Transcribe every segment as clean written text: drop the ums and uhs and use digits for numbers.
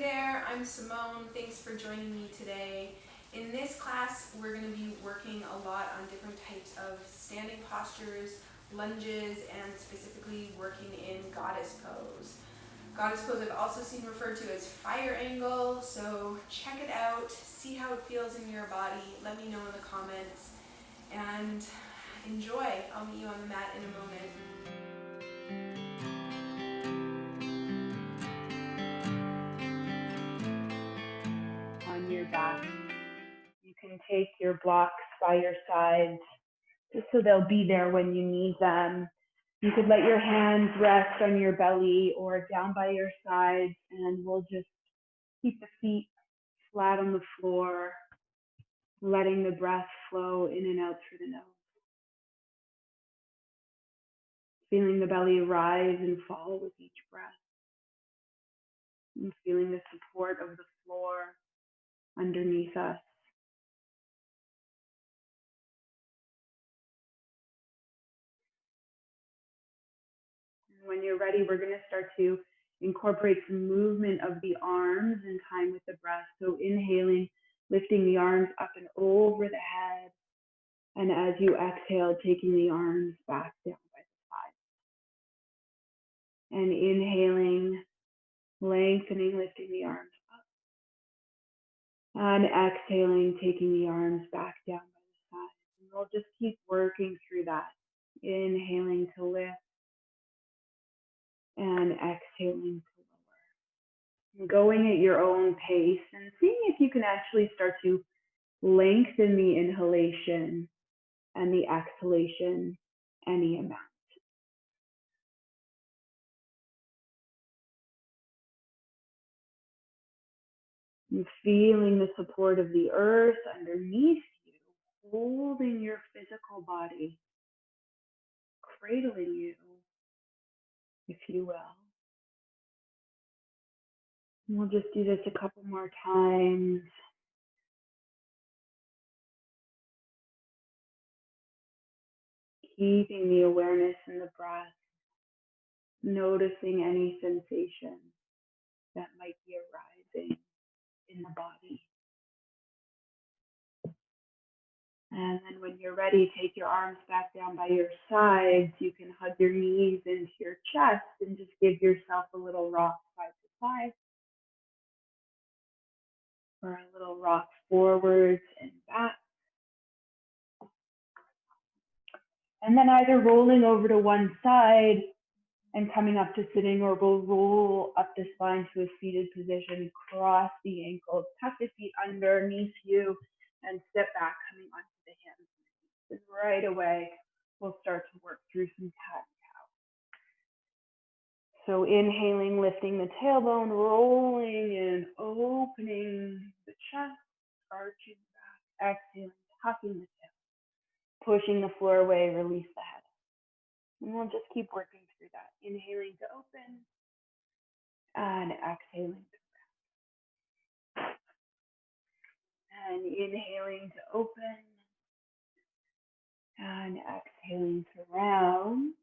there, I'm Simone. Thanks for joining me today. In this class, we're going to be working a lot on different types of standing postures, lunges, and specifically working in goddess pose. Goddess pose I've also seen referred to as fire angle, so check it out, see how it feels in your body, let me know in the comments, and enjoy. I'll meet you on the mat in a moment. On your back. You can take your blocks by your sides just so they'll be there when you need them. You could let your hands rest on your belly or down by your sides, and we'll just keep the feet flat on the floor, letting the breath flow in and out through the nose. Feeling the belly rise and fall with each breath. And feeling the support of the floor underneath us. And when you're ready, we're going to start to incorporate some movement of the arms in time with the breath. So inhaling, lifting the arms up and over the head. And as you exhale, taking the arms back down by the side. And inhaling, lengthening, lifting the arms up. And exhaling, taking the arms back down by the side. And we'll just keep working through that. Inhaling to lift. And exhaling to lower. And going at your own pace and seeing if you can actually start to lengthen the inhalation and the exhalation any amount. And feeling the support of the earth underneath you, holding your physical body, cradling you, if you will. And we'll just do this a couple more times. Keeping the awareness in the breath, noticing any sensation that might be arising in the body. And then when you're ready, take your arms back down by your sides. You can hug your knees into your chest and just give yourself a little rock side to side. Or a little rock forwards and back. And then either rolling over to one side and coming up to sitting, or we'll roll up the spine to a seated position, cross the ankles, tuck the feet underneath you, and step back, coming onto the hands. And right away, we'll start to work through some cat and cow. So inhaling, lifting the tailbone, rolling and opening the chest, arching back, exhaling, tucking the tail, pushing the floor away, release the head. And we'll just keep working through that. Inhaling to open and exhaling to round. And inhaling to open and exhaling to round.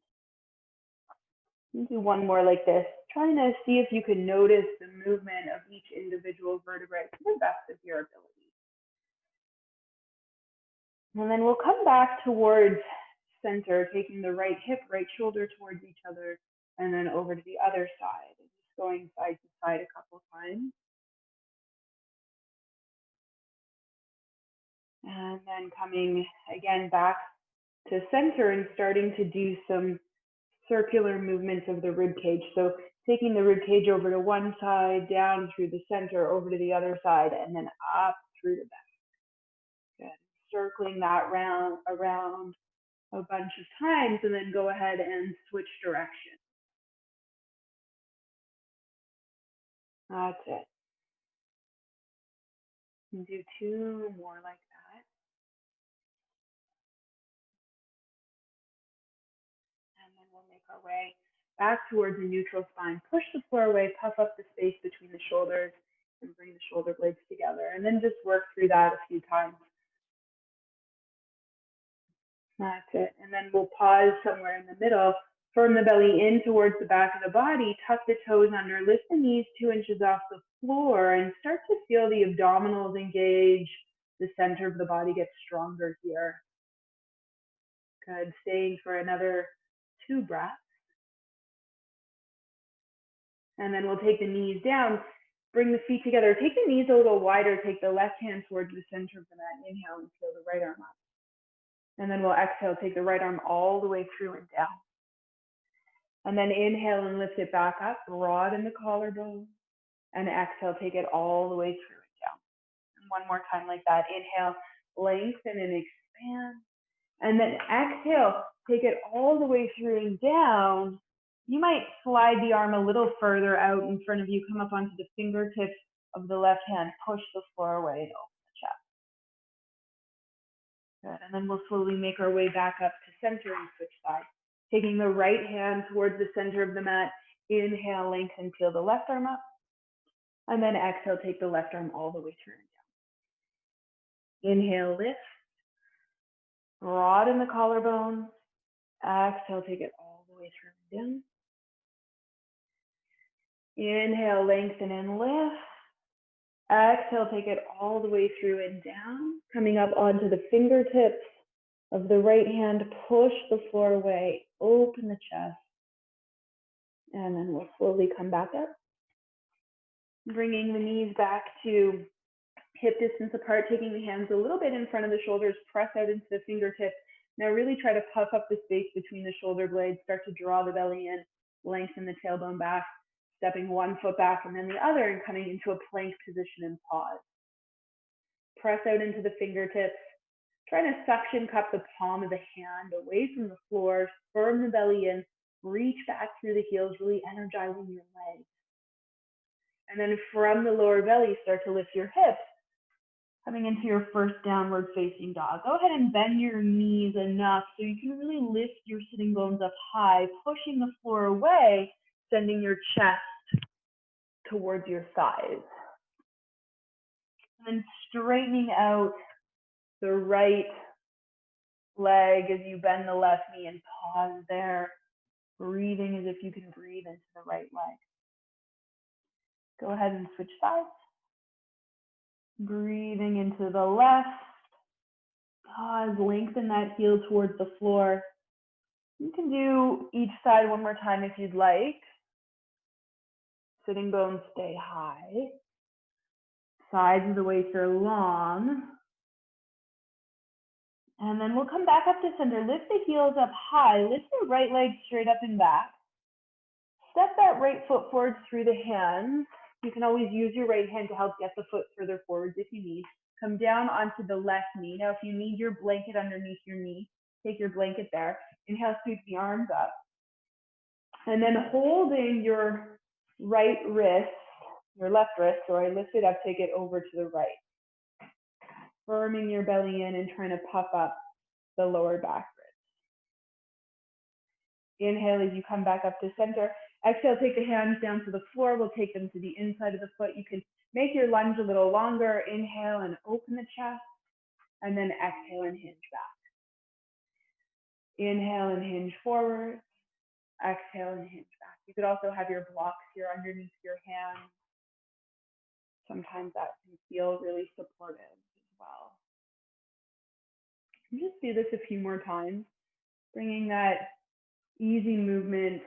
Do one more like this, trying to see if you can notice the movement of each individual vertebrae to the best of your ability. And then we'll come back towards center, taking the right hip, right shoulder towards each other, and then over to the other side, and just going side to side a couple times. And then coming again back to center and starting to do some circular movements of the rib cage. So taking the rib cage over to one side, down through the center, over to the other side, and then up through the back. Good. Circling that round around a bunch of times, and then go ahead and switch direction. That's it. And do two more like that. And then we'll make our way back towards a neutral spine. Push the floor away, puff up the space between the shoulders, and bring the shoulder blades together. And then just work through that a few times. That's it. And then we'll pause somewhere in the middle, Firm the belly in towards the back of the body, tuck the toes under, lift the knees 2 inches off the floor, and start to feel the abdominals engage. The center of the body gets stronger here. Good, staying for another 2 breaths. And then we'll take the knees down, bring the feet together, take the knees a little wider, take the left hand towards the center of the mat, inhale and feel the right arm up. And then we'll exhale, take the right arm all the way through and down. And then inhale and lift it back up, broaden the collarbone. And exhale, take it all the way through and down. And one more time like that. Inhale, lengthen and expand. And then exhale, take it all the way through and down. You might slide the arm a little further out in front of you, come up onto the fingertips of the left hand, push the floor away and open the chest. Good, and then we'll slowly make our way back up to center and switch sides. Taking the right hand towards the center of the mat, inhale, lengthen, peel the left arm up. And then exhale, take the left arm all the way through and down. Inhale, lift. Broaden the collarbone. Exhale, take it all the way through and down. Inhale, lengthen and lift. Exhale, take it all the way through and down. Coming up onto the fingertips of the right hand, push the floor away, open the chest. And then we'll slowly come back up. Bringing the knees back to hip distance apart, taking the hands a little bit in front of the shoulders, press out into the fingertips. Now really try to puff up the space between the shoulder blades, start to draw the belly in, lengthen the tailbone back, stepping one foot back and then the other and coming into a plank position and pause. Press out into the fingertips. Try to suction cup the palm of the hand away from the floor, firm the belly in, reach back through the heels, really energizing your legs. And then from the lower belly, start to lift your hips, coming into your first downward facing dog. Go ahead and bend your knees enough so you can really lift your sitting bones up high, pushing the floor away, sending your chest towards your thighs. And then straightening out the right leg as you bend the left knee and pause there, breathing as if you can breathe into the right leg. Go ahead and switch sides. Breathing into the left. Pause, lengthen that heel towards the floor. You can do each side one more time if you'd like. Sitting bones stay high. Sides of the waist are long. And then we'll come back up to center. Lift the heels up high. Lift the right leg straight up and back. Step that right foot forward through the hands. You can always use your right hand to help get the foot further forwards if you need. Come down onto the left knee. Now, if you need your blanket underneath your knee, take your blanket there. Inhale, sweep the arms up. And then holding your right wrist, your left wrist, sorry, lift it up, take it over to the right. Firming your belly in and trying to puff up the lower back ribs. Inhale as you come back up to center. Exhale, take the hands down to the floor. We'll take them to the inside of the foot. You can make your lunge a little longer. Inhale and open the chest. And then exhale and hinge back. Inhale and hinge forward. Exhale and hinge back. You could also have your blocks here underneath your hands. Sometimes that can feel really supportive as well. And just do this a few more times, bringing that easy movement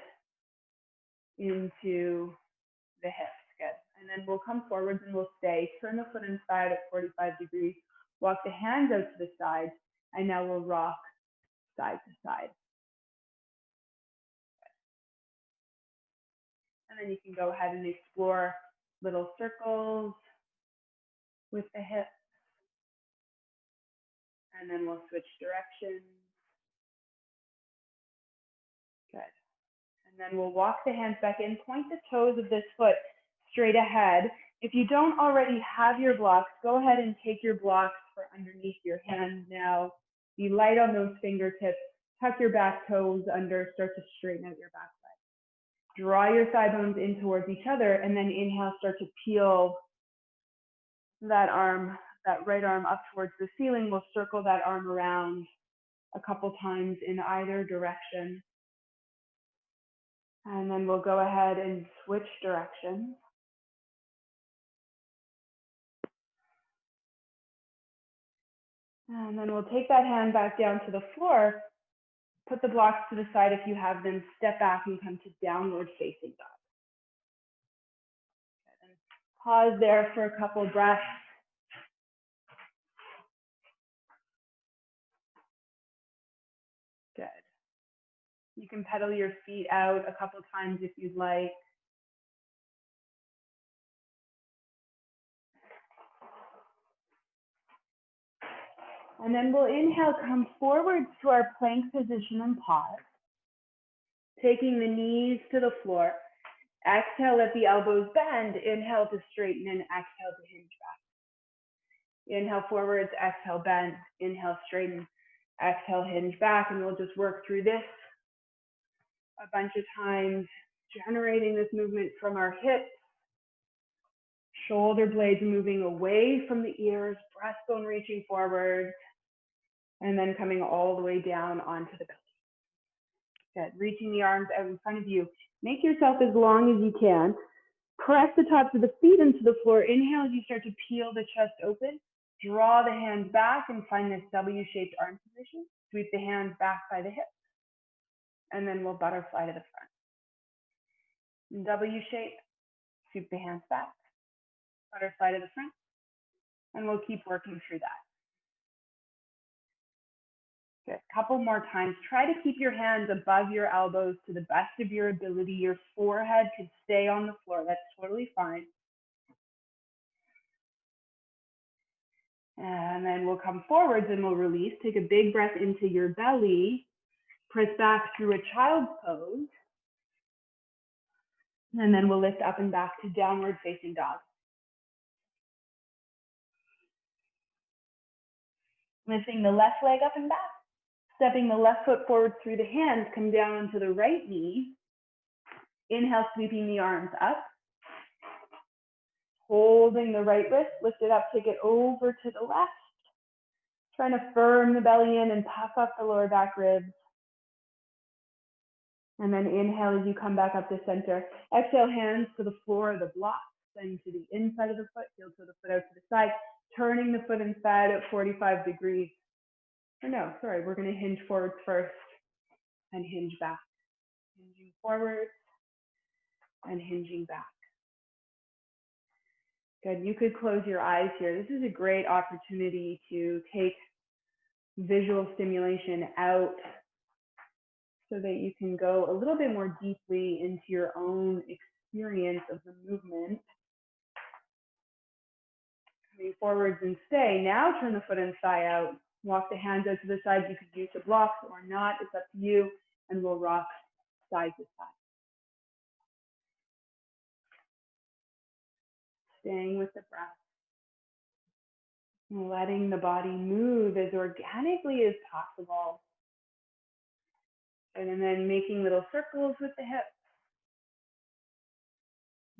into the hips. Good. And then we'll come forwards and we'll stay. Turn the foot inside at 45 degrees. Walk the hands out to the side. And now we'll rock side to side. And then you can go ahead and explore little circles with the hips. And then we'll switch directions. Good. And then we'll walk the hands back in, point the toes of this foot straight ahead. If you don't already have your blocks, go ahead and take your blocks for underneath your hands now. Be light on those fingertips. Tuck your back toes under, start to straighten out your back leg. Draw your thigh bones in towards each other, and then inhale, start to peel that arm, that right arm up towards the ceiling. We'll circle that arm around a couple times in either direction. And then we'll go ahead and switch directions. And then we'll take that hand back down to the floor, put the blocks to the side if you have them, step back and come to downward facing dog. And pause there for a couple breaths. Good. You can pedal your feet out a couple times if you'd like. And then we'll inhale, come forwards to our plank position and pause. Taking the knees to the floor. Exhale, let the elbows bend. Inhale to straighten and exhale to hinge back. Inhale forwards, exhale bend. Inhale straighten, exhale hinge back. And we'll just work through this a bunch of times, generating this movement from our hips. Shoulder blades moving away from the ears, breastbone reaching forward, and then coming all the way down onto the belly. Good. Reaching the arms out in front of you. Make yourself as long as you can. Press the tops of the feet into the floor. Inhale as you start to peel the chest open. Draw the hands back and find this W-shaped arm position. Sweep the hands back by the hips. And then we'll butterfly to the front. W shape. Sweep the hands back. Butterfly to the front. And we'll keep working through that. Good. Couple more times. Try to keep your hands above your elbows to the best of your ability. Your forehead can stay on the floor. That's totally fine. And then we'll come forwards and we'll release. Take a big breath into your belly. Press back through a child's pose. And then we'll lift up and back to downward facing dog. Lifting the left leg up and back. Stepping the left foot forward through the hands, come down onto the right knee. Inhale, sweeping the arms up. Holding the right wrist, lift it up, take it over to the left. Trying to firm the belly in and puff up the lower back ribs. And then inhale as you come back up to center. Exhale, hands to the floor of the block, then to the inside of the foot, heel to the foot out to the side, turning the foot inside at 45 degrees. Or no, sorry, we're going to hinge forwards first and hinge back. Hinging forward and hinging back. Good. You could close your eyes here. This is a great opportunity to take visual stimulation out so that you can go a little bit more deeply into your own experience of the movement. Coming forwards and stay. Now turn the foot and thigh out. Walk the hands out to the side. You could use the blocks or not. It's up to you. And we'll rock side to side. Staying with the breath. And letting the body move as organically as possible. And then making little circles with the hips.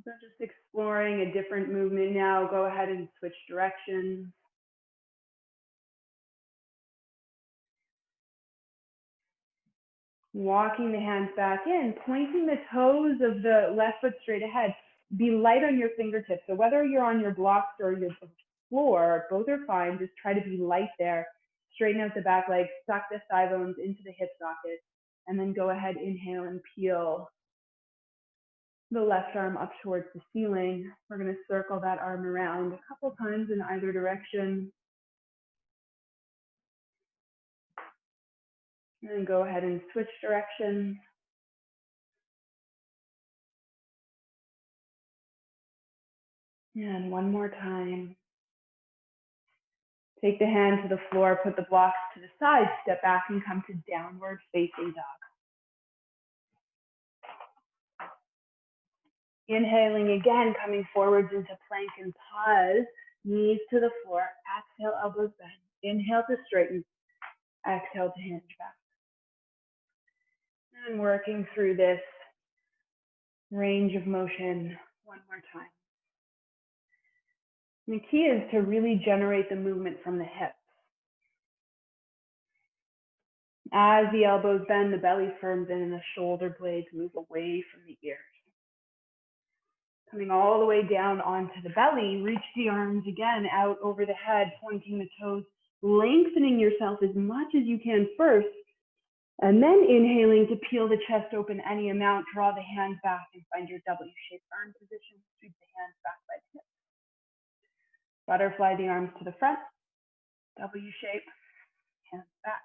So just exploring a different movement now. Go ahead and switch directions. Walking the hands back in, pointing the toes of the left foot straight ahead. Be light on your fingertips. So whether you're on your blocks or your floor, both are fine. Just try to be light there. Straighten out the back leg, suck the thigh bones into the hip socket, and then go ahead, inhale and peel the left arm up towards the ceiling. We're going to circle that arm around a couple times in either direction. And then go ahead and switch directions. And one more time. Take the hand to the floor, put the blocks to the side, step back and come to downward facing dog. Inhaling again, coming forwards into plank and pause. Knees to the floor, exhale, elbows bend. Inhale to straighten, exhale to hinge back. And working through this range of motion one more time. The key is to really generate the movement from the hips. As the elbows bend, the belly firms in and the shoulder blades move away from the ears. Coming all the way down onto the belly, reach the arms again out over the head, pointing the toes, lengthening yourself as much as you can first, and then inhaling to peel the chest open any amount, draw the hands back and find your W-shaped arm position, sweep the hands back by the hips. Butterfly the arms to the front, W-shape, hands back.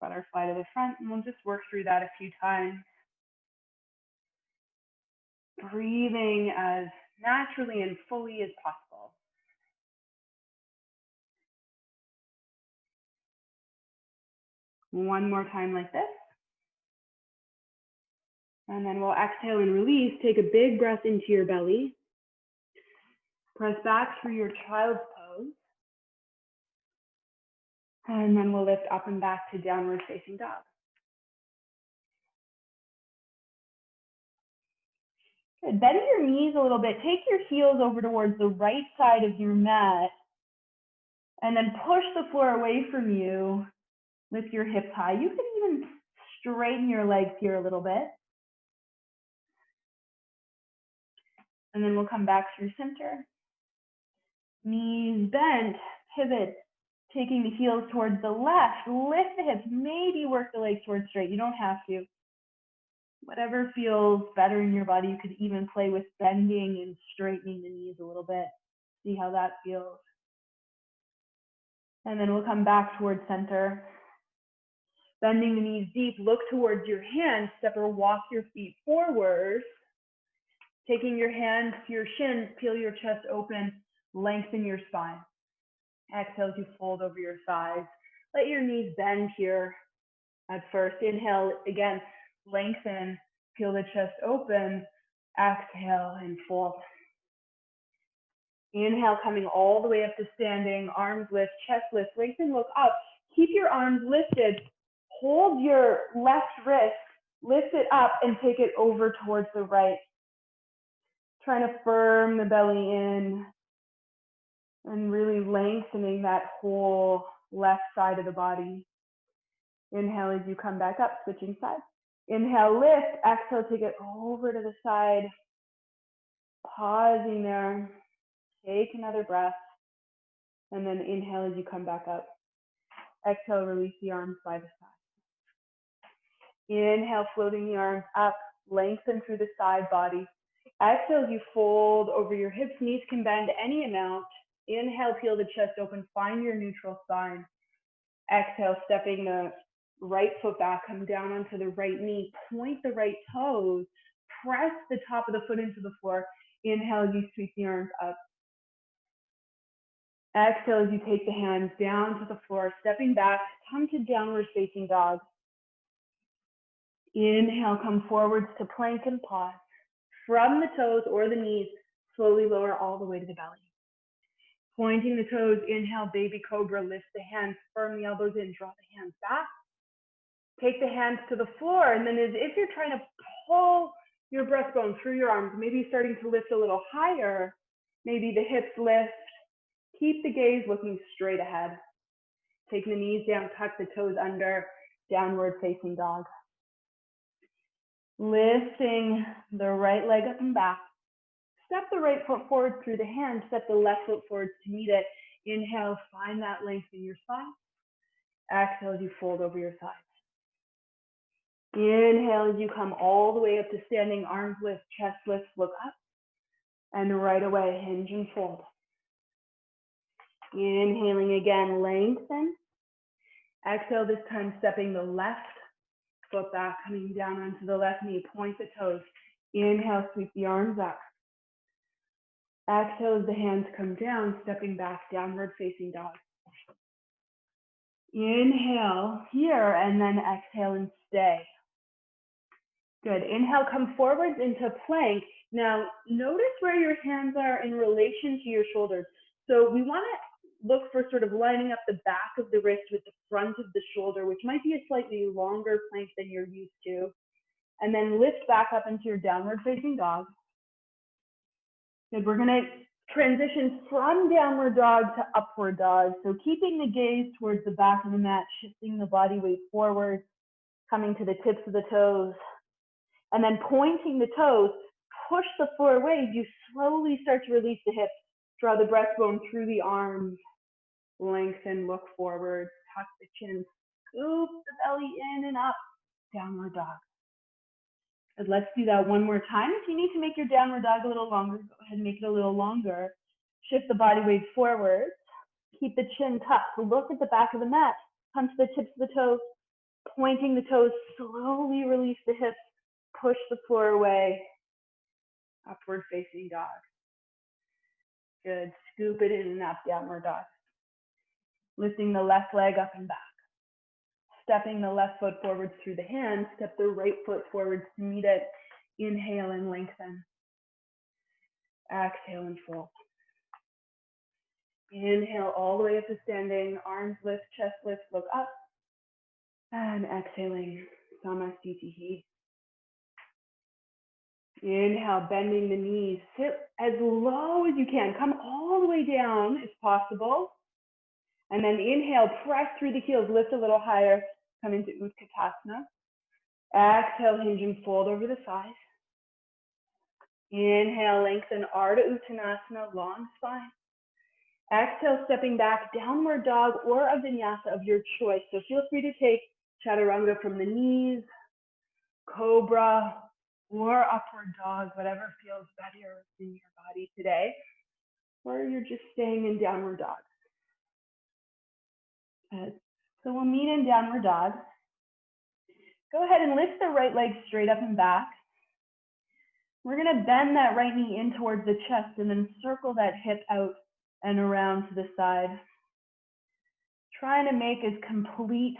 Butterfly to the front, and we'll just work through that a few times. Breathing as naturally and fully as possible. One more time like this. And then we'll exhale and release. Take a big breath into your belly. Press back through your child's pose. And then we'll lift up and back to downward facing dog. Good. Bend your knees a little bit. Take your heels over towards the right side of your mat. And then push the floor away from you. Lift your hips high. You can even straighten your legs here a little bit. And then we'll come back through center. Knees bent, pivot, taking the heels towards the left. Lift the hips, maybe work the legs towards straight. You don't have to. Whatever feels better in your body. You could even play with bending and straightening the knees a little bit. See how that feels. And then we'll come back towards center. Bending the knees deep, look towards your hands, step or walk your feet forward. Taking your hands to your shins, peel your chest open, lengthen your spine. Exhale as you fold over your thighs. Let your knees bend here at first. Inhale, again, lengthen, peel the chest open. Exhale and fold. Inhale, coming all the way up to standing, arms lift, chest lift, lengthen, look up. Keep your arms lifted. Hold your left wrist, lift it up and take it over towards the right. Trying to firm the belly in and really lengthening that whole left side of the body. Inhale as you come back up, switching sides. Inhale, lift. Exhale, take it over to the side. Pausing there. Take another breath. And then inhale as you come back up. Exhale, release the arms by the side. Inhale, floating the arms up, lengthen through the side body. Exhale, as you fold over your hips, knees can bend any amount. Inhale, peel the chest open, find your neutral spine. Exhale, stepping the right foot back, come down onto the right knee, point the right toes, press the top of the foot into the floor. Inhale, as you sweep the arms up. Exhale, as you take the hands down to the floor, stepping back, come to downward facing dog. Inhale, come forwards to plank and pause. From the toes or the knees, slowly lower all the way to the belly. Pointing the toes, inhale, baby cobra, lift the hands, firm the elbows in, draw the hands back. Take the hands to the floor, and then as if you're trying to pull your breastbone through your arms, maybe starting to lift a little higher, maybe the hips lift. Keep the gaze looking straight ahead. Taking the knees down, tuck the toes under, downward facing dog. Lifting the right leg up and back. Step the right foot forward through the hand. Step the left foot forward to meet it. Inhale, find that length in your spine. Exhale as you fold over your thighs. Inhale as you come all the way up to standing, arms lift, chest lift, look up. And right away, hinge and fold. Inhaling again, lengthen. Exhale, this time stepping the left foot back, coming down onto the left knee, point the toes. Inhale, sweep the arms up. Exhale as the hands come down, stepping back, downward facing dog. Inhale here, and then exhale and stay. Good. Inhale, come forwards into plank. Now, notice where your hands are in relation to your shoulders. So we want to look for sort of lining up the back of the wrist with the front of the shoulder, which might be a slightly longer plank than you're used to. And then lift back up into your downward facing dog. Good. We're going to Transition from downward dog to upward dog. So keeping the gaze towards the back of the mat, shifting the body weight forward, coming to the tips of the toes, and then pointing the toes, push the floor away. You slowly start to release the hips, draw the breastbone through the arms, lengthen, look forward, tuck the chin, scoop the belly in and up, downward dog. And let's do that one more time. If you need to make your downward dog a little longer, go ahead and make it a little longer. Shift the body weight forward. Keep the chin tucked. Look at the back of the mat. Come to the tips of the toes. Pointing the toes, slowly release the hips. Push the floor away. Upward facing dog. Good. Scoop it in and up, downward dog. Lifting the left leg up and back. Stepping the left foot forward through the hands. Step the right foot forward to meet it. Inhale and lengthen. Exhale and fold. Inhale all the way up to standing. Arms lift, chest lift, look up. And exhaling, Samasthiti. Inhale, bending the knees. Sit as low as you can. Come all the way down if possible. And then inhale, press through the heels, lift a little higher. Come into Utkatasana. Exhale, hinge and fold over the thighs. Inhale, lengthen Ardha Uttanasana, long spine. Exhale, stepping back, downward dog or a vinyasa of your choice. So feel free to take chaturanga from the knees, cobra, or upward dog, whatever feels better in your body today. Or you're just staying in downward dog. Good. So we'll meet in downward dog. Go ahead and lift the right leg straight up and back. We're going to bend that right knee in towards the chest and then circle that hip out and around to the side. Trying to make as complete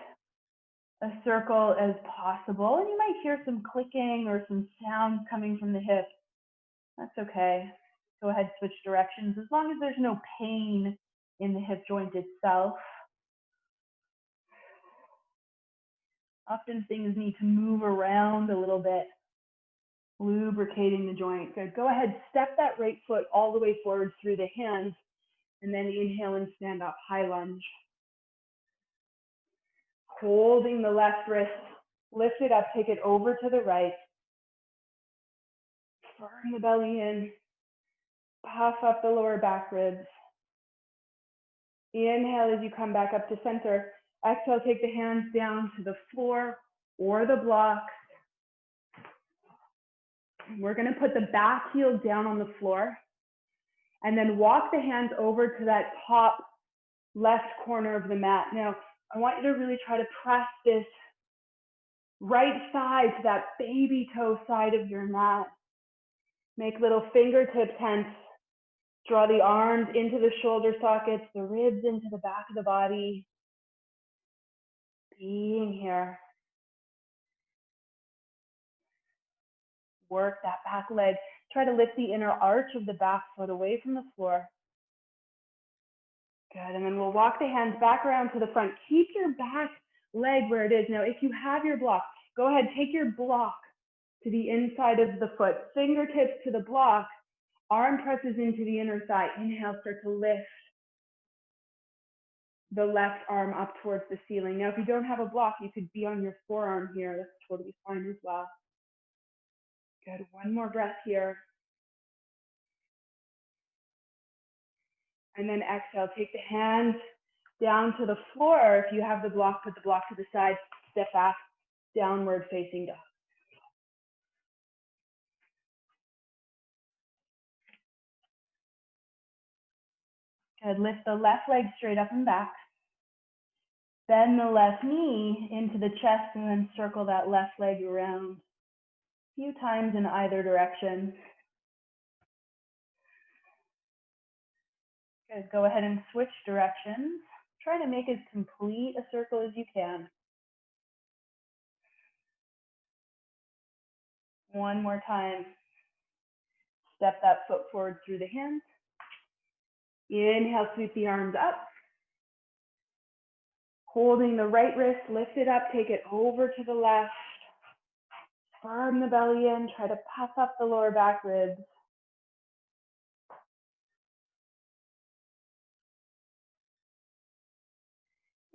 a circle as possible. And you might hear some clicking or some sounds coming from the hip. That's okay. Go ahead, switch directions as long as there's no pain in the hip joint itself. Often things need to move around a little bit, lubricating the joint. Good. Go ahead, step that right foot all the way forward through the hands, and then inhale and stand up, high lunge. Holding the left wrist, lift it up, take it over to the right. Firm the belly in, puff up the lower back ribs. Inhale as you come back up to center. Exhale, take the hands down to the floor or the blocks. We're going to put the back heel down on the floor and then walk the hands over to that top left corner of the mat. Now, I want you to really try to press this right side to that baby toe side of your mat. Make little fingertip tense. Draw the arms into the shoulder sockets, the ribs into the back of the body. Being here. Work that back leg. Try to lift the inner arch of the back foot away from the floor. Good, and then we'll walk the hands back around to the front. Keep your back leg where it is. Now, if you have your block, go ahead, take your block to the inside of the foot. Fingertips to the block, arm presses into the inner thigh. Inhale, start to lift the left arm up towards the ceiling. Now, if you don't have a block, you could be on your forearm here. That's totally fine as well. Good, one more breath here. And then exhale, take the hands down to the floor. If you have the block, put the block to the side, step back, downward facing dog. Good, lift the left leg straight up and back. Bend the left knee into the chest and then circle that left leg around a few times in either direction. Good, go ahead and switch directions. Try to make as complete a circle as you can. One more time. Step that foot forward through the hands. Inhale, sweep the arms up. Holding the right wrist, lift it up, take it over to the left. Firm the belly in, try to puff up the lower back ribs.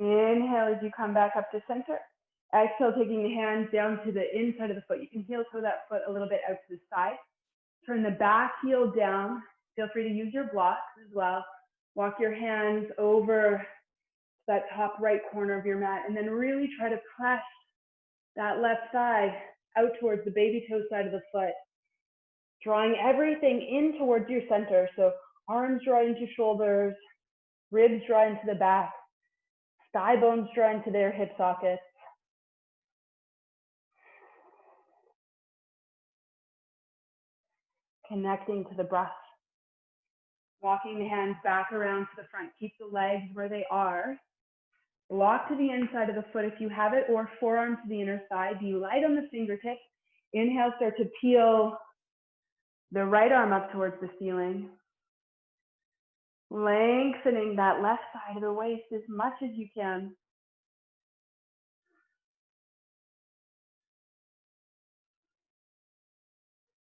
Inhale as you come back up to center. Exhale, taking the hands down to the inside of the foot. You can heel toe that foot a little bit out to the side. Turn the back heel down. Feel free to use your blocks as well. Walk your hands over to that top right corner of your mat, and then really try to press that left thigh out towards the baby toe side of the foot, drawing everything in towards your center. So arms draw into shoulders, ribs draw into the back, thigh bones draw into their hip sockets. Connecting to the breath. Walking the hands back around to the front. Keep the legs where they are. Block to the inside of the foot if you have it, or forearm to the inner thigh. Be light on the fingertips. Inhale, start to peel the right arm up towards the ceiling. Lengthening that left side of the waist as much as you can.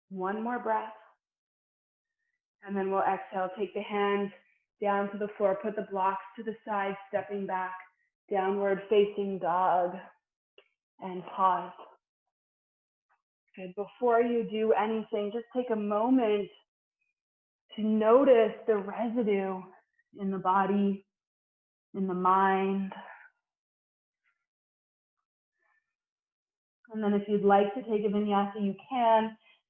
One more breath. And then we'll exhale, take the hands down to the floor, put the blocks to the side, stepping back, downward facing dog, and pause. Good. Before you do anything, just take a moment to notice the residue in the body, in the mind. And then if you'd like to take a vinyasa, you can.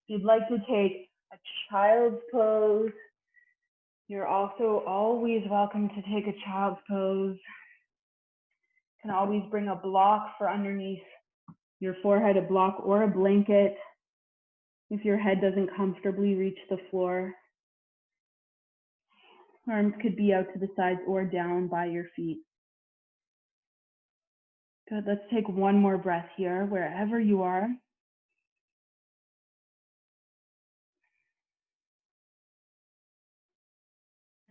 If you'd like to take a child's pose, you're also always welcome to take a child's pose. You can always bring a block for underneath your forehead, a block or a blanket if your head doesn't comfortably reach the floor. Arms could be out to the sides or down by your feet. Good, let's take one more breath here, wherever you are.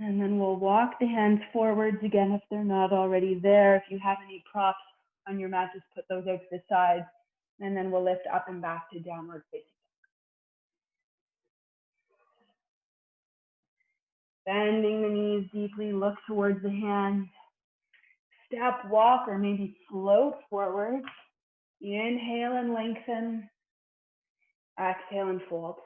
And then we'll walk the hands forwards again if they're not already there. If you have any props on your mat, just put those out to the sides. And then we'll lift up and back to downward facing dog. Bending the knees deeply, look towards the hands. Step, walk, or maybe float forward. Inhale and lengthen. Exhale and fold.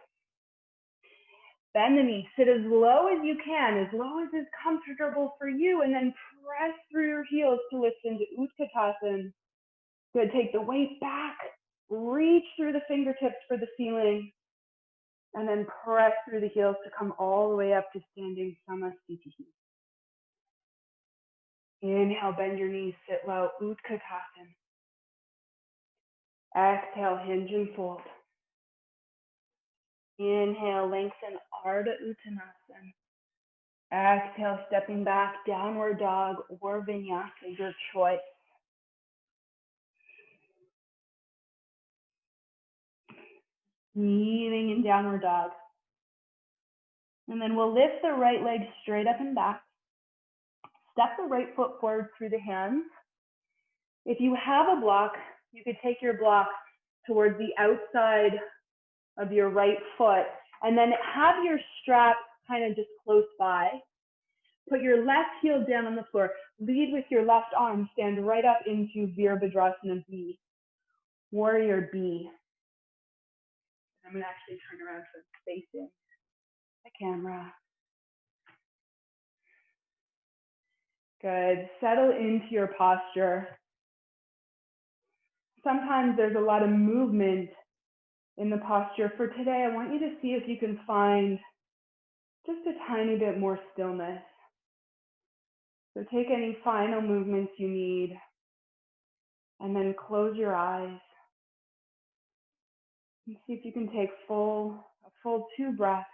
Bend the knees, sit as low as you can, as low as is comfortable for you, and then press through your heels to lift into Utkatasana. Good, take the weight back, reach through the fingertips for the ceiling, and then press through the heels to come all the way up to standing Samasthiti. Inhale, bend your knees, sit low, Utkatasana. Exhale, hinge and fold. Inhale, lengthen, Ardha Uttanasana. Exhale, stepping back, downward dog or vinyasa, your choice. Kneeling in downward dog. And then we'll lift the right leg straight up and back. Step the right foot forward through the hands. If you have a block, you could take your block towards the outside of your right foot, and then have your strap kind of just close by. Put your left heel down on the floor. Lead with your left arm. Stand right up into Virabhadrasana B, Warrior B. I'm going to actually turn around so it's facing the camera. Good. Settle into your posture. Sometimes there's a lot of movement in the posture. For today, I want you to see if you can find just a tiny bit more stillness. So take any final movements you need, and then close your eyes. And see if you can take a full 2 breaths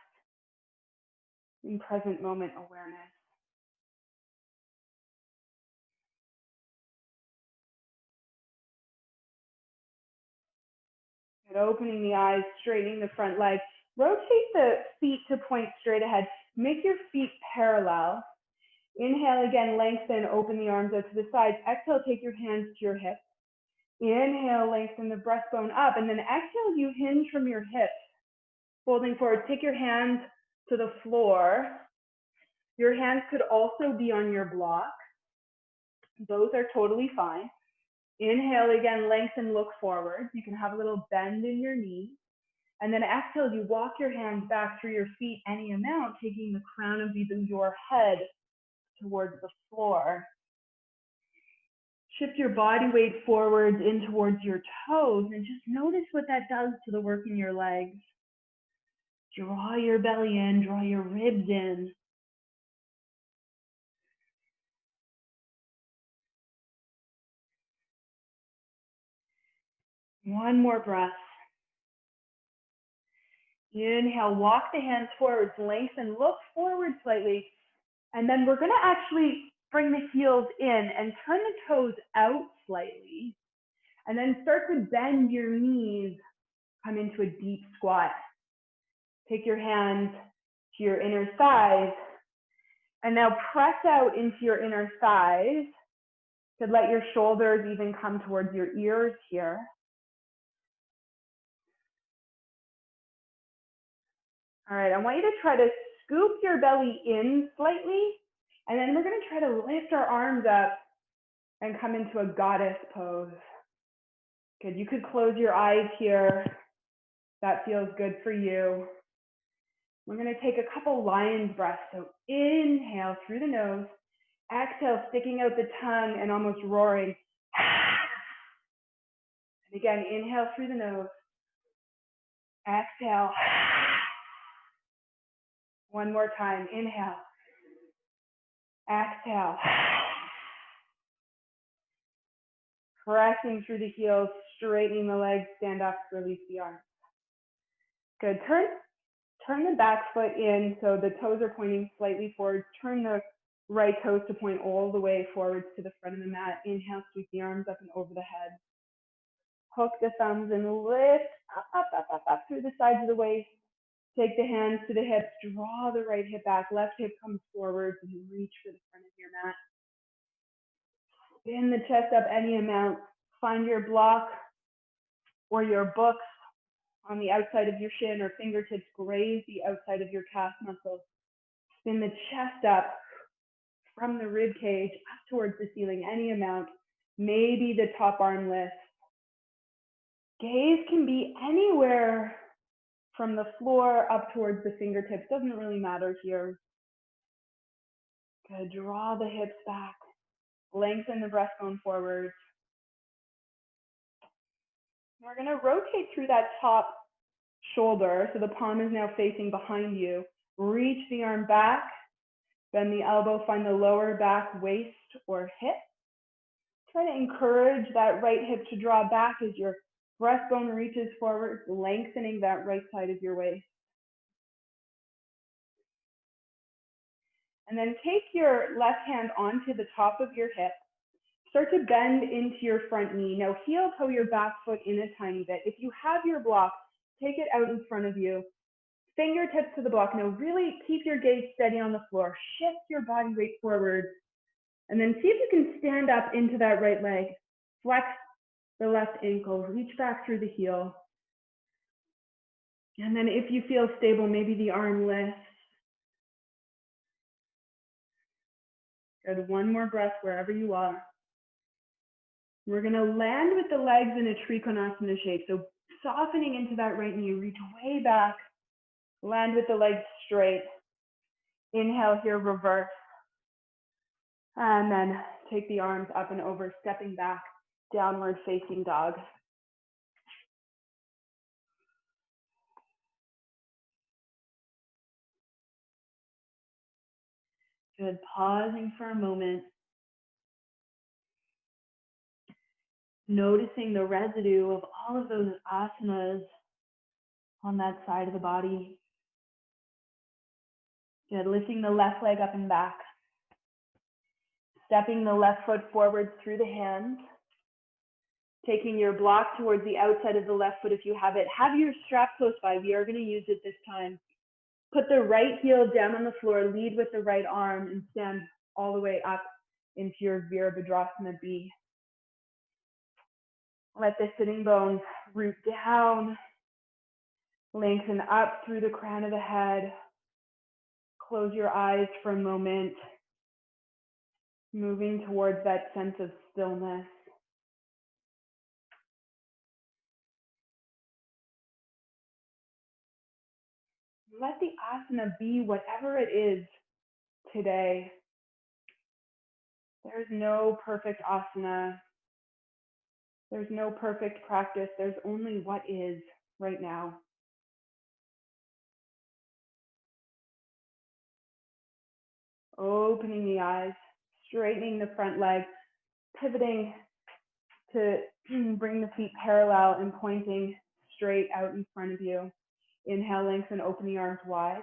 in present moment awareness. And opening the eyes, straightening the front leg. Rotate the feet to point straight ahead. Make your feet parallel. Inhale again, lengthen, open the arms out to the sides. Exhale, take your hands to your hips. Inhale, lengthen the breastbone up, and then exhale, you hinge from your hips. Folding forward, take your hands to the floor. Your hands could also be on your block. Those are totally fine. Inhale again, lengthen, look forward. You can have a little bend in your knees. And then exhale, you walk your hands back through your feet any amount, taking the crown of your head towards the floor. Shift your body weight forwards in towards your toes and just notice what that does to the work in your legs. Draw your belly in, draw your ribs in. One more breath. Inhale, walk the hands forwards, lengthen, look forward slightly. And then we're gonna actually bring the heels in and turn the toes out slightly. And then start to bend your knees, come into a deep squat. Take your hands to your inner thighs. And now press out into your inner thighs. To let your shoulders even come towards your ears here. All right, I want you to try to scoop your belly in slightly, and then we're gonna try to lift our arms up and come into a goddess pose. Good, you could close your eyes here. That feels good for you. We're gonna take a couple lion's breaths. So inhale through the nose, exhale, sticking out the tongue and almost roaring. And again, inhale through the nose, exhale. One more time, inhale, exhale. Pressing through the heels, straightening the legs, stand up, release the arms. Good, turn the back foot in so the toes are pointing slightly forward. Turn the right toes to point all the way forwards to the front of the mat. Inhale, sweep the arms up and over the head. Hook the thumbs and lift up through the sides of the waist. Take the hands to the hips, draw the right hip back, left hip comes forward, and reach for the front of your mat. Spin the chest up any amount. Find your block or your books on the outside of your shin or fingertips graze the outside of your calf muscles. Spin the chest up from the rib cage up towards the ceiling any amount. Maybe the top arm lift. Gaze can be anywhere from the floor up towards the fingertips, doesn't really matter here. Good, draw the hips back, lengthen the breastbone forward. We're gonna rotate through that top shoulder, so the palm is now facing behind you. Reach the arm back, bend the elbow, find the lower back, waist, or hip. Try to encourage that right hip to draw back as your breastbone reaches forward, lengthening that right side of your waist. And then take your left hand onto the top of your hip. Start to bend into your front knee. Now heel toe your back foot in a tiny bit. If you have your block, take it out in front of you. Fingertips to the block. Now really keep your gaze steady on the floor. Shift your body weight forward. And then see if you can stand up into that right leg. Flex the left ankle, reach back through the heel. And then if you feel stable, maybe the arm lifts. Good, one more breath wherever you are. We're gonna land with the legs in a trikonasana shape. So softening into that right knee, reach way back, land with the legs straight. Inhale here, reverse. And then take the arms up and over, stepping back, downward facing dog. Good, pausing for a moment. Noticing the residue of all of those asanas on that side of the body. Good, lifting the left leg up and back. Stepping the left foot forward through the hands. Taking your block towards the outside of the left foot if you have it. Have your strap close by. We are going to use it this time. Put the right heel down on the floor, lead with the right arm, and stand all the way up into your Virabhadrasana B. Let the sitting bones root down. Lengthen up through the crown of the head. Close your eyes for a moment. moving towards that sense of stillness. Let the asana be whatever it is today. There's no perfect asana. There's no perfect practice. There's only what is right now. Opening the eyes, straightening the front leg, pivoting to bring the feet parallel and pointing straight out in front of you. Inhale, lengthen, open the arms wide.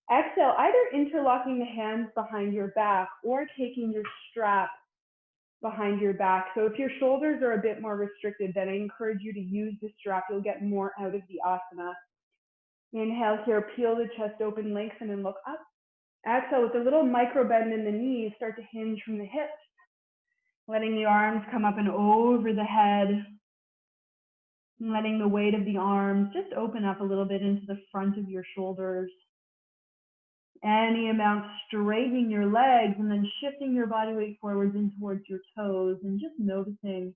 Exhale, either interlocking the hands behind your back or taking your strap behind your back. So if your shoulders are a bit more restricted, then I encourage you to use the strap. You'll get more out of the asana. Inhale here, peel the chest open, lengthen and look up. Exhale, with a little micro bend in the knees, start to hinge from the hips, letting the arms come up and over the head, letting the weight of the arms just open up a little bit into the front of your shoulders. Any amount, straightening your legs and then shifting your body weight forwards and towards your toes and just noticing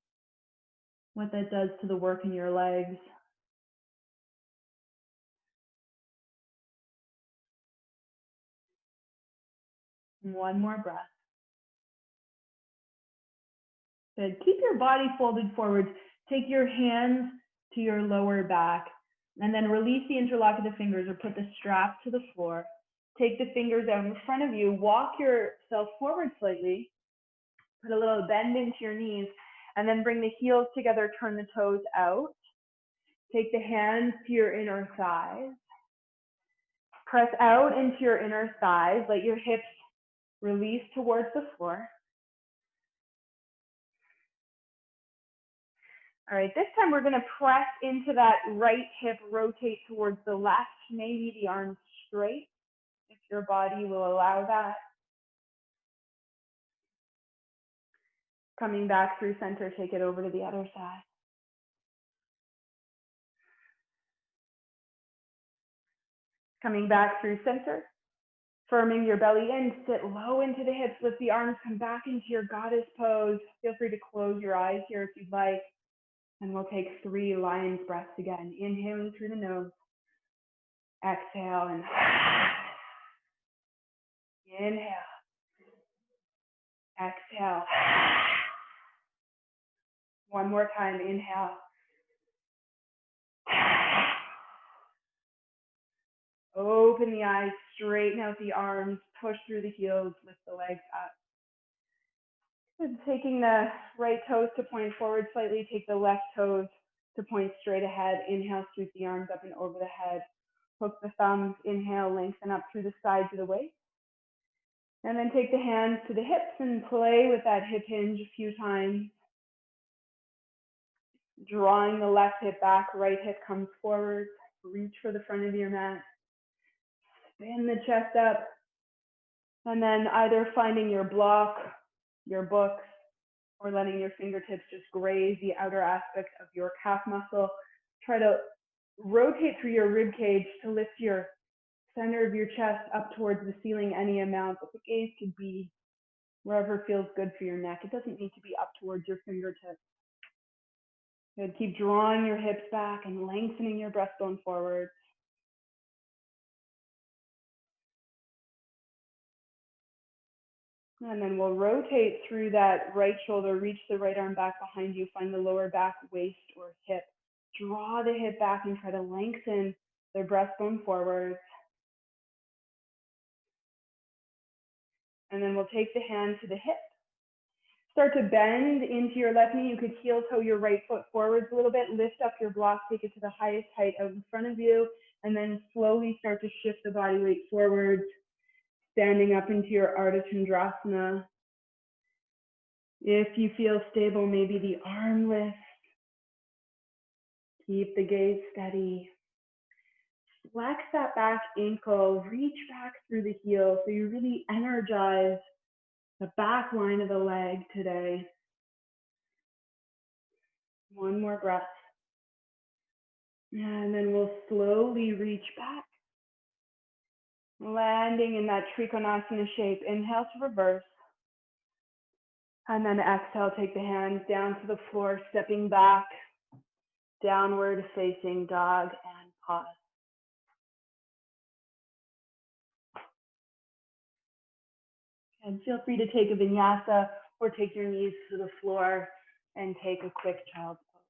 what that does to the work in your legs. One more breath. Good. Keep your body folded forward. Take your hands to your lower back and then release the interlock of the fingers or put the strap to the floor. Take the fingers out in front of you. Walk yourself forward slightly. Put a little bend into your knees and then bring the heels together. Turn the toes out. Take the hands to your inner thighs. Press out into your inner thighs. Let your hips release towards the floor. All right, this time we're going to press into that right hip, rotate towards the left, maybe the arms straight, if your body will allow that. Coming back through center, take it over to the other side. Coming back through center, firming your belly in, sit low into the hips, lift the arms, come back into your goddess pose. Feel free to close your eyes here if you'd like. And we'll take 3 lion's breaths again. Inhaling through the nose. Exhale and inhale. Exhale. One more time. Inhale. Open the eyes, straighten out the arms, push through the heels, lift the legs up. And taking the right toes to point forward slightly, take the left toes to point straight ahead. Inhale, sweep the arms up and over the head. Hook the thumbs, inhale, lengthen up through the sides of the waist. And then take the hands to the hips and play with that hip hinge a few times. Drawing the left hip back, right hip comes forward. Reach for the front of your mat. Spin the chest up. And then either finding your block, your books, or letting your fingertips just graze the outer aspect of your calf muscle. Try to rotate through your rib cage to lift your center of your chest up towards the ceiling any amount, but the gaze could be wherever feels good for your neck. It doesn't need to be up towards your fingertips. Good. Keep drawing your hips back and lengthening your breastbone forward. And then we'll rotate through that right shoulder, reach the right arm back behind you, find the lower back, waist, or hip. Draw the hip back and try to lengthen the breastbone forward. And then we'll take the hand to the hip. Start to bend into your left knee. You could heel toe your right foot forwards a little bit. Lift up your block, take it to the highest height out in front of you, and then slowly start to shift the body weight forwards, standing up into your Ardha Chandrasana. If you feel stable, maybe the arm lift. Keep the gaze steady. Flex that back ankle, reach back through the heel so you really energize the back line of the leg today. One more breath. And then we'll slowly reach back, landing in that Trikonasana shape. Inhale to reverse. And then exhale, take the hands down to the floor, stepping back, downward facing dog, and pause. And feel free to take a vinyasa or take your knees to the floor and take a quick child's pose.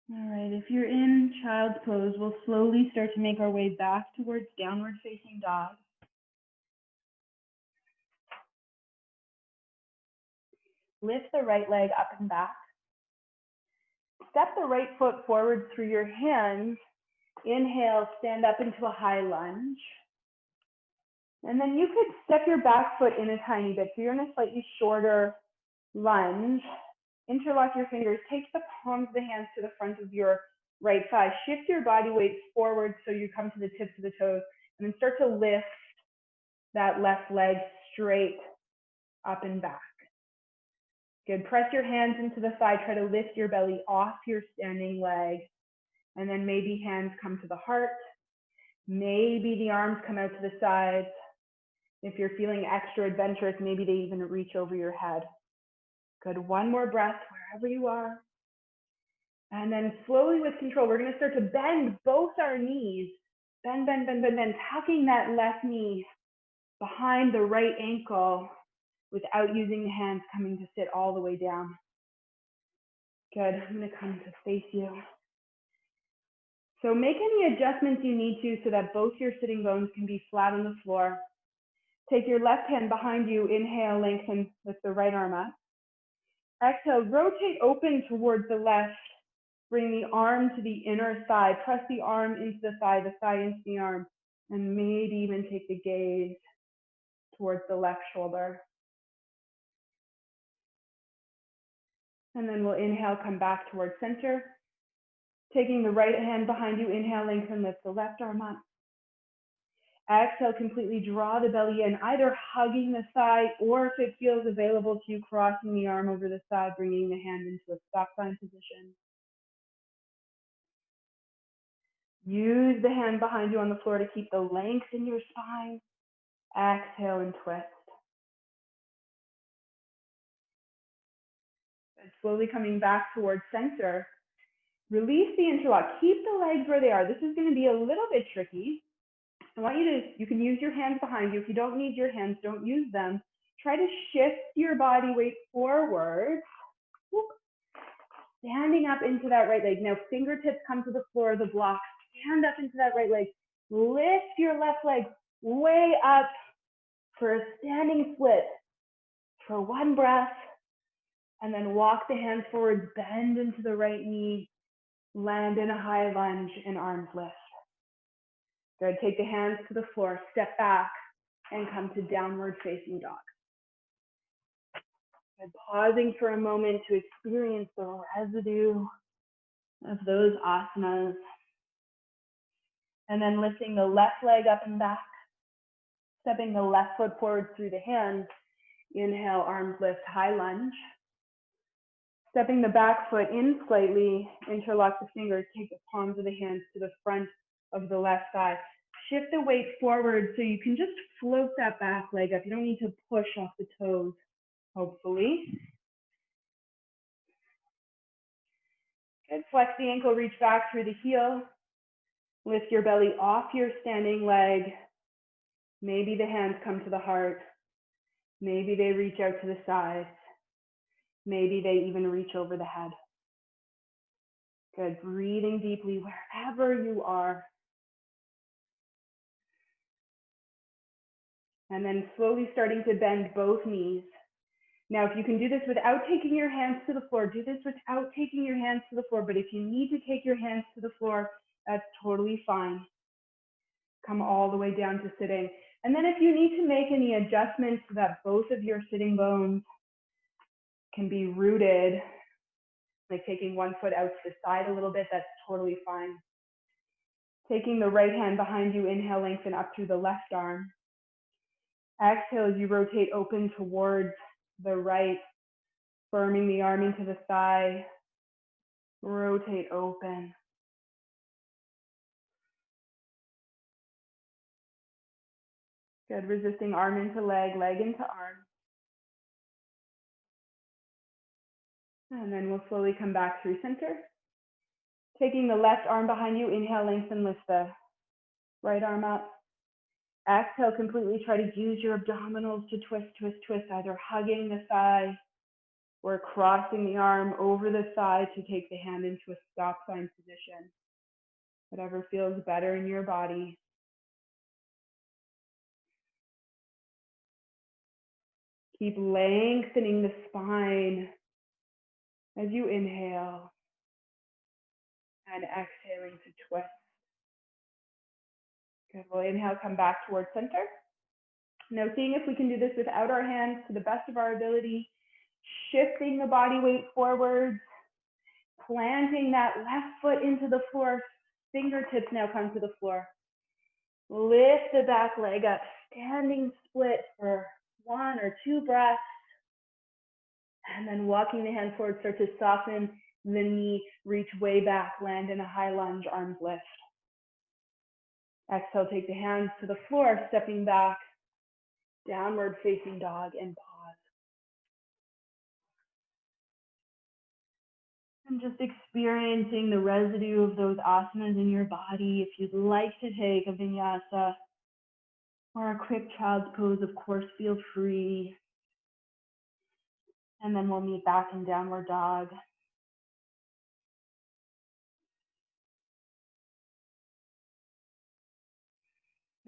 All right, if you're in child's pose, we'll slowly start to make our way back towards downward facing dog. Lift the right leg up and back. Step the right foot forward through your hands. Inhale, stand up into a high lunge. And then you could step your back foot in a tiny bit. So you're in a slightly shorter lunge. Interlock your fingers. Take the palms of the hands to the front of your right thigh. Shift your body weight forward so you come to the tips of the toes. And then start to lift that left leg straight up and back. Good. Press your hands into the thigh. Try to lift your belly off your standing leg. And then maybe hands come to the heart. Maybe the arms come out to the sides. If you're feeling extra adventurous, maybe they even reach over your head. Good. One more breath wherever you are. And then slowly with control, we're going to start to bend both our knees. Bend, bend, bend, bend, bend. Tucking that left knee behind the right ankle without using the hands, coming to sit all the way down. Good. I'm going to come to face you. So make any adjustments you need to so that both your sitting bones can be flat on the floor. Take your left hand behind you. Inhale, lengthen with the right arm up. Exhale, rotate open towards the left. Bring the arm to the inner thigh. Press the arm into the thigh into the arm. And maybe even take the gaze towards the left shoulder. And then we'll inhale, come back towards center. Taking the right hand behind you, inhale, lengthen, lift the left arm up. Exhale, completely draw the belly in, either hugging the thigh or if it feels available to you, crossing the arm over the thigh, bringing the hand into a stop sign position. Use the hand behind you on the floor to keep the length in your spine. Exhale and twist. And slowly coming back towards center. Release the interlock. Keep the legs where they are. This is going to be a little bit tricky. I want you can use your hands behind you. If you don't need your hands, don't use them. Try to shift your body weight forward. Standing up into that right leg. Now fingertips come to the floor of the block. Stand up into that right leg. Lift your left leg way up for a standing split. For one breath. And then walk the hands forward. Bend into the right knee. Land in a high lunge and arms lift. Good. Take the hands to the floor. Step back and come to downward facing dog. And pausing for a moment to experience the residue of those asanas. And then lifting the left leg up and back. Stepping the left foot forward through the hands. Inhale, arms lift, high lunge. Stepping the back foot in slightly, interlock the fingers, take the palms of the hands to the front of the left thigh. Shift the weight forward so you can just float that back leg up. You don't need to push off the toes, hopefully. Good. Flex the ankle, reach back through the heel. Lift your belly off your standing leg. Maybe the hands come to the heart. Maybe they reach out to the sides. Maybe they even reach over the head. Good. Breathing deeply wherever you are. And then slowly starting to bend both knees. Now, if you can do this without taking your hands to the floor, do this without taking your hands to the floor. But if you need to take your hands to the floor, that's totally fine. Come all the way down to sitting. And then if you need to make any adjustments so that both of your sitting bones can be rooted, like taking one foot out to the side a little bit, that's totally fine. Taking the right hand behind you, inhale, lengthen up through the left arm. Exhale as you rotate open towards the right, firming the arm into the thigh. Rotate open. Good, resisting arm into leg, leg into arm. And then we'll slowly come back through center. Taking the left arm behind you, inhale, lengthen, lift the right arm up. Exhale, completely try to use your abdominals to twist, twist, twist, either hugging the thigh or crossing the arm over the thigh to take the hand into a stop sign position. Whatever feels better in your body. Keep lengthening the spine as you inhale and exhaling to twist. Good, we'll inhale, come back towards center. Now seeing if we can do this without our hands to the best of our ability, shifting the body weight forwards, planting that left foot into the floor, fingertips now come to the floor. Lift the back leg up, standing split for 1 or 2 breaths. And then walking the hand forward, start to soften the knee, reach way back, land in a high lunge, arms lift. Exhale, take the hands to the floor, stepping back, downward facing dog, and pause. And just experiencing the residue of those asanas in your body. If you'd like to take a vinyasa or a quick child's pose, of course, feel free. And then we'll meet back in downward dog.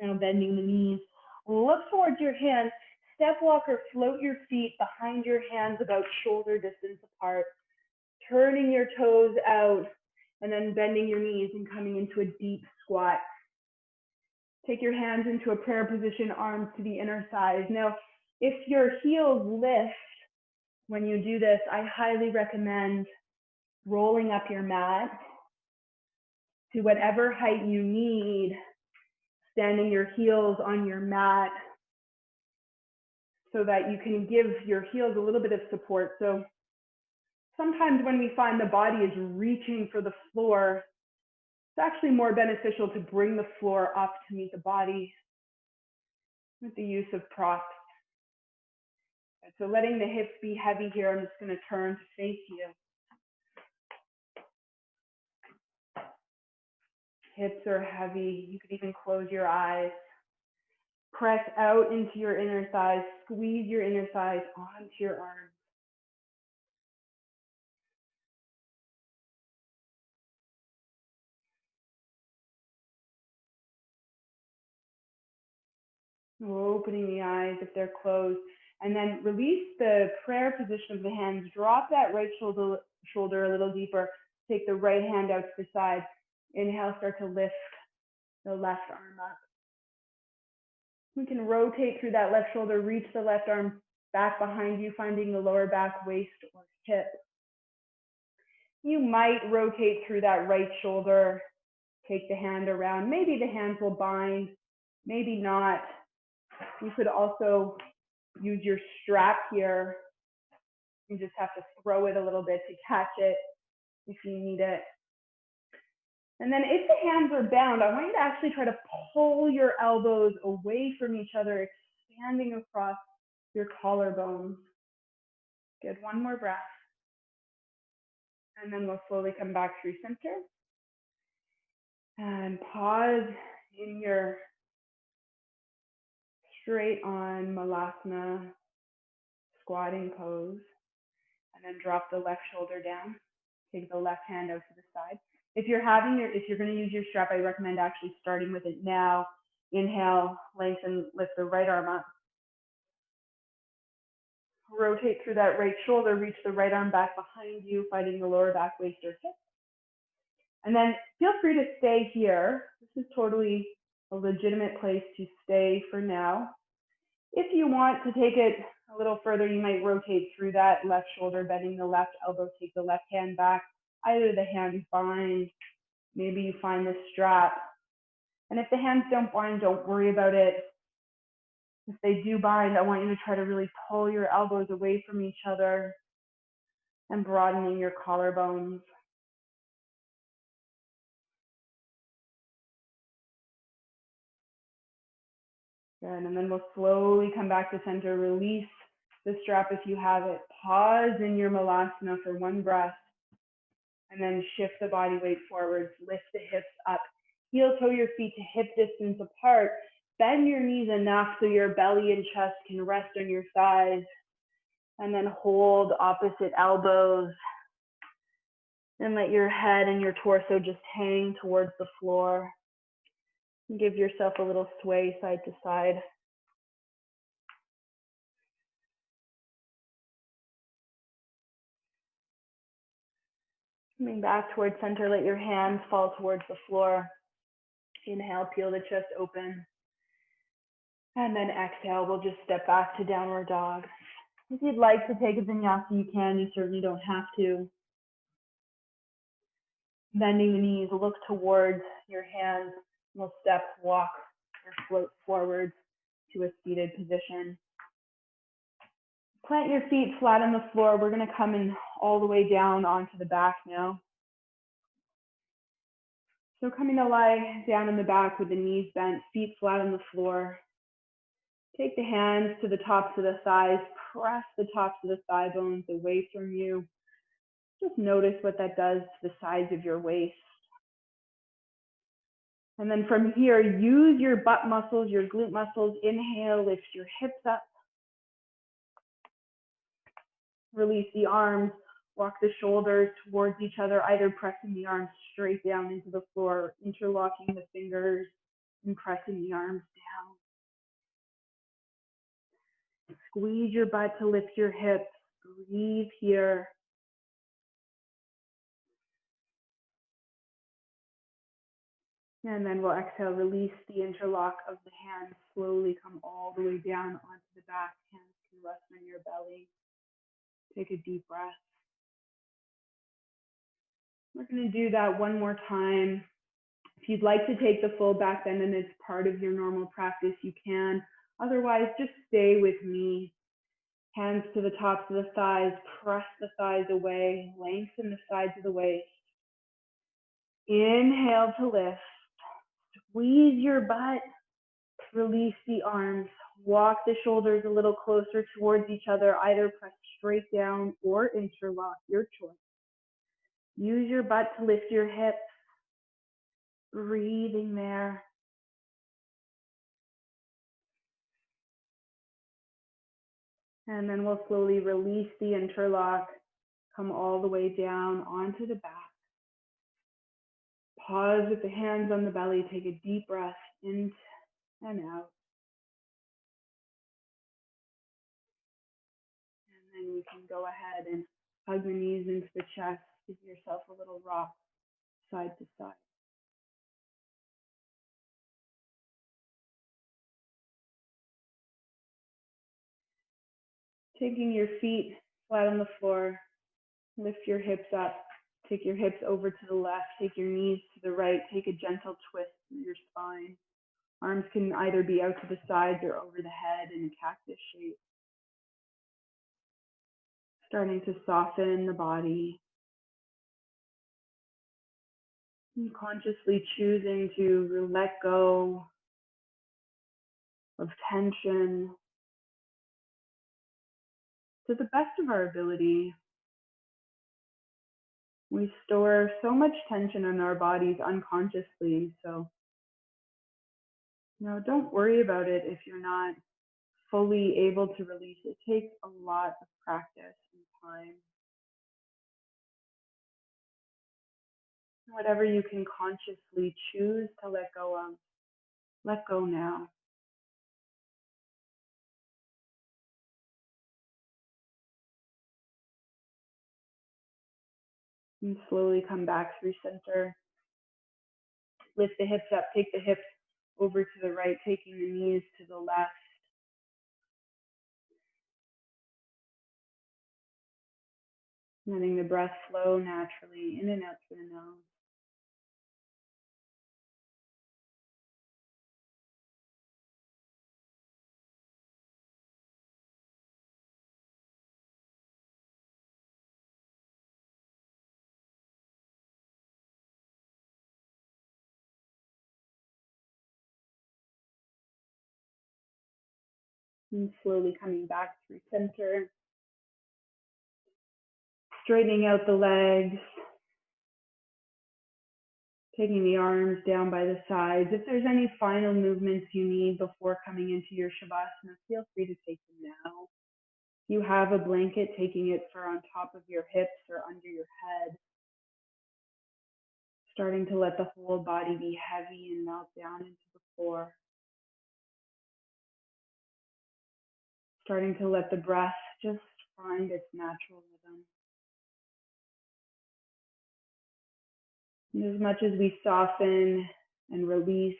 Now bending the knees. Look towards your hands. Step walk or float your feet behind your hands about shoulder distance apart. Turning your toes out and then bending your knees and coming into a deep squat. Take your hands into a prayer position, arms to the inner thighs. Now, if your heels lift when you do this, I highly recommend rolling up your mat to whatever height you need, standing your heels on your mat so that you can give your heels a little bit of support. So sometimes when we find the body is reaching for the floor, it's actually more beneficial to bring the floor up to meet the body with the use of props. So letting the hips be heavy here, I'm just going to turn to face you. Hips are heavy. You could even close your eyes. Press out into your inner thighs. Squeeze your inner thighs onto your arms. Opening the eyes if they're closed. And then release the prayer position of the hands. Drop that right shoulder a little deeper. Take the right hand out to the side. Inhale, start to lift the left arm up. We can rotate through that left shoulder, reach the left arm back behind you, finding the lower back, waist, or hip. You might rotate through that right shoulder, take the hand around. Maybe the hands will bind, maybe not. You could also use your strap here. You just have to throw it a little bit to catch it if you need it. And then if the hands are bound, I want you to actually try to pull your elbows away from each other, expanding across your collarbones. Good, 1 more breath. And then we'll slowly come back through center. And pause in your straight on malasana squatting pose. And then drop the left shoulder down. Take the left hand out to the side. If you're going to use your strap, I recommend actually starting with it now. Inhale, lengthen, lift the right arm up. Rotate through that right shoulder, reach the right arm back behind you, finding the lower back, waist, or hip. And then feel free to stay here. This is totally a legitimate place to stay for now. If you want to take it a little further, you might rotate through that left shoulder, bending the left elbow, take the left hand back. Either the hands bind, maybe you find the strap And if the hands don't bind, don't worry about it. If they do bind, I want you to try to really pull your elbows away from each other and broadening your collarbones. Good, and then we'll slowly come back to center. Release the strap if you have it. Pause in your malasana for one breath, and then shift the body weight forwards. Lift the hips up. Heel toe your feet to hip distance apart. Bend your knees enough so your belly and chest can rest on your thighs. And then hold opposite elbows. And let your head and your torso just hang towards the floor. And give yourself a little sway side to side. Coming back towards center, let your hands fall towards the floor. Inhale, peel the chest open. And then exhale, we'll just step back to downward dog. If you'd like to take a vinyasa, you can. You certainly don't have to. Bending the knees, look towards your hands. We'll step, walk, or float forward to a seated position. Plant your feet flat on the floor. We're going to come in all the way down onto the back now. So coming to lie down on the back with the knees bent, feet flat on the floor. Take the hands to the tops of the thighs. Press the tops of the thigh bones away from you. Just notice what that does to the sides of your waist. And then from here, use your butt muscles, your glute muscles. Inhale, lift your hips up. Release the arms. Walk the shoulders towards each other, either pressing the arms straight down into the floor, interlocking the fingers, and pressing the arms down. Squeeze your butt to lift your hips. Breathe here. And then we'll exhale, release the interlock of the hands. Slowly come all the way down onto the back. Hands can rest on your belly. Take a deep breath. We're going to do that one more time. If you'd like to take the full back bend and it's part of your normal practice, you can. Otherwise, just stay with me. Hands to the tops of the thighs. Press the thighs away. Lengthen the sides of the waist. Inhale to lift. Squeeze your butt. Release the arms. Walk the shoulders a little closer towards each other. Either press straight down or interlock, your choice. Use your butt to lift your hips. Breathing there. And then we'll slowly release the interlock. Come all the way down onto the back. Pause with the hands on the belly. Take a deep breath in and out. And then you can go ahead and hug your knees into the chest. Give yourself a little rock side to side. Taking your feet flat on the floor. Lift your hips up. Take your hips over to the left. Take your knees to the right. Take a gentle twist through your spine. Arms can either be out to the sides or over the head in a cactus shape. Starting to soften the body. And consciously choosing to let go of tension to the best of our ability. We store so much tension in our bodies unconsciously, so don't worry about it if you're not fully able to release. It takes a lot of practice and time. Whatever you can consciously choose to let go of, let go now. And slowly come back through center. Lift the hips up, take the hips over to the right, taking the knees to the left. Letting the breath flow naturally in and out through the nose. And slowly coming back through center. Straightening out the legs. Taking the arms down by the sides. If there's any final movements you need before coming into your Shavasana, feel free to take them now. If you have a blanket, taking it for on top of your hips or under your head. Starting to let the whole body be heavy and melt down into the floor. Starting to let the breath just find its natural rhythm. And as much as we soften and release,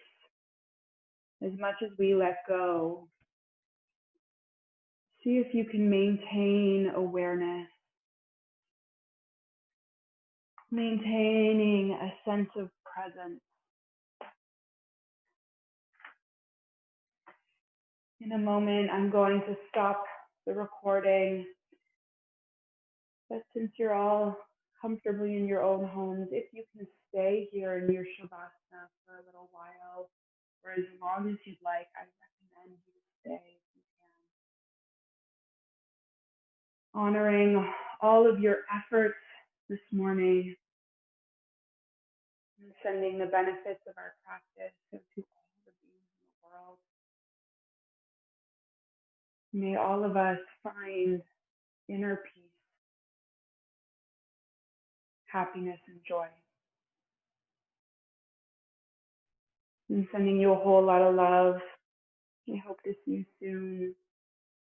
as much as we let go, see if you can maintain awareness, maintaining a sense of presence. In a moment, I'm going to stop the recording, but since you're all comfortably in your own homes, if you can stay here in your Shavasana for a little while, for as long as you'd like, I recommend you to stay if you can. Honoring all of your efforts this morning and sending the benefits of our practice to all the beings in the world. May all of us find inner peace, happiness, and joy. And sending you a whole lot of love. I hope to see you soon.